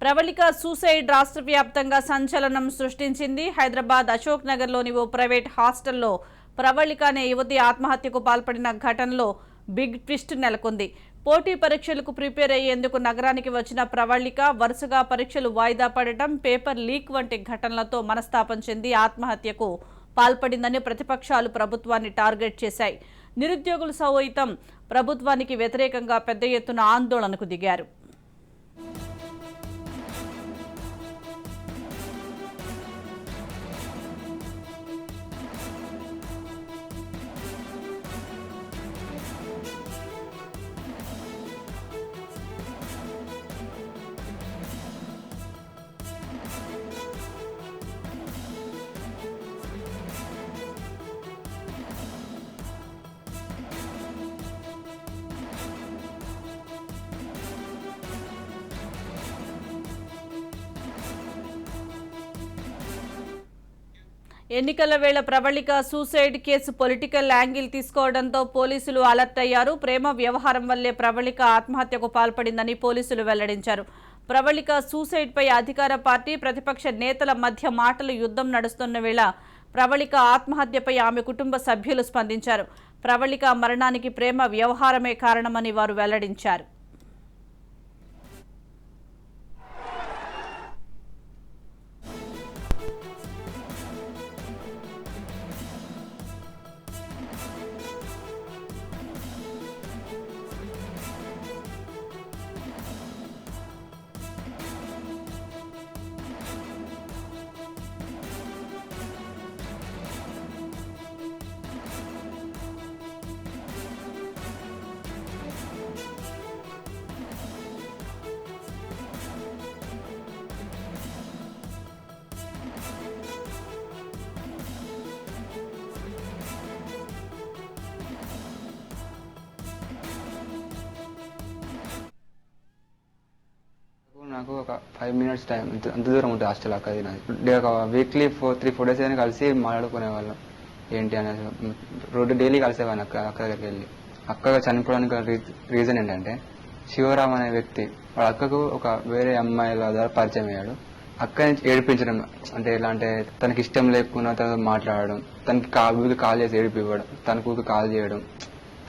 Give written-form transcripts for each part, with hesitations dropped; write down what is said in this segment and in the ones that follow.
Pravalika suicide రాష్ట్ర వ్యాప్తంగా సంచలనం సృష్టించింది. హైదరాబాద్ అశోక్ నగర్లోని ఓ ప్రైవేట్ హాస్టల్లో ప్రవళిక అనే యువతి ఆత్మహత్యకు పాల్పడిన ఘటనలో బిగ్ ట్విస్ట్ నెలకొంది. పోటీ పరీక్షలకు ప్రిపేర్ అయ్యేందుకు నగరానికి వచ్చిన ప్రవళిక వరుసగా పరీక్షలు వాయిదా పడటం, పేపర్ లీక్ వంటి ఘటనలతో మనస్తాపం చెంది ఆత్మహత్యకు పాల్పడిందని ప్రతిపక్షాలు ప్రభుత్వాన్ని టార్గెట్ చేశాయి. నిరుద్యోగులు సైతం ప్రభుత్వానికి వ్యతిరేకంగా పెద్ద ఎత్తున ఆందోళనకు దిగారు. ఎన్నికల వేళ Pravalika suicide case political angle తీసుకోవడంతో పోలీసులు అలర్ట్ అయ్యారు. ప్రేమ వ్యవహారం వల్లే ప్రవళిక ఆత్మహత్యకు పాల్పడిందని పోలీసులు వెల్లడించారు. ప్రవళిక సూసైడ్ పై అధికార పార్టీ, ప్రతిపక్ష నేతల మధ్య మాటల యుద్ధం నడుస్తున్న వేళ ప్రవళిక ఆత్మహత్యపై ఆమె కుటుంబ సభ్యులు స్పందించారు. ప్రవళిక మరణానికి ప్రేమ వ్యవహారమే కారణమని వారు వెల్లడించారు. నాకు ఒక 5 minutes టైం అంత దూరం ఉంటుంది హాస్టల్ అక్కది నాది. ఒక వీక్లీ 3-4 days అయినా కలిసి మాట్లాడుకునేవాళ్ళం. ఏంటి అనేది డైలీ కలిసేవాడిని అక్క దగ్గరికి వెళ్ళి. అక్క చనిపోవడానికి రీజన్ ఏంటంటే శివరామ్ అనే వ్యక్తి వాళ్ళ అక్కకు ఒక వేరే అమ్మాయిల ద్వారా పరిచయం అయ్యాడు. అక్కని ఏడిపించడం అంటే ఎలా అంటే తనకి ఇష్టం లేకుండా తనతో మాట్లాడడం, తనకి కాల్ చేసి ఏడిపివ్వడం, తనకు కాల్ చేయడం,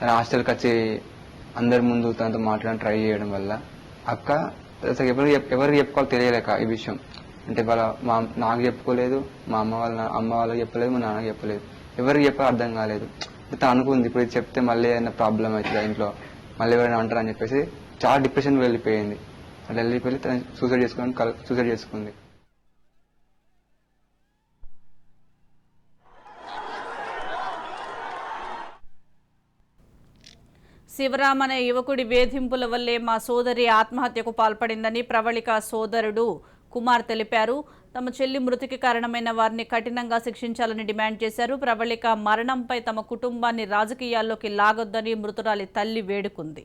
తన హాస్టల్కి వచ్చి అందరి ముందు తనతో మాట్లాడడం ట్రై చేయడం వల్ల అక్క అసలు ఎవరికి చెప్పుకోవాలి తెలియలేక ఈ విషయం. అంటే నాకు చెప్పుకోలేదు, మా అమ్మ వాళ్ళకి చెప్పలేదు, మా నాన్నకి చెప్పలేదు, ఎవరికి చెప్పాలో అర్థం కాలేదు. తను అనుకుంది ఇప్పుడు చెప్తే మళ్ళీ ఏదైనా ప్రాబ్లం అవుతుంది ఇంట్లో, మళ్ళీ ఎవరైనా అంటారని చెప్పేసి చాలా డిప్రెషన్ వెళ్ళిపోయింది. అట్లా వెళ్ళిపోయి తను సూసైడ్ చేసుకుంది. శివరామ్ అనే యువకుడి వేధింపుల వల్లే మా సోదరి ఆత్మహత్యకు పాల్పడిందని ప్రవళిక సోదరుడు కుమార్ తెలిపారు. తమ చెల్లి మృతికి కారణమైన వారిని కఠినంగా శిక్షించాలని డిమాండ్ చేశారు. ప్రవళిక మరణంపై తమ కుటుంబాన్ని రాజకీయాల్లోకి లాగొద్దని మృతురాలి తల్లి వేడుకుంది.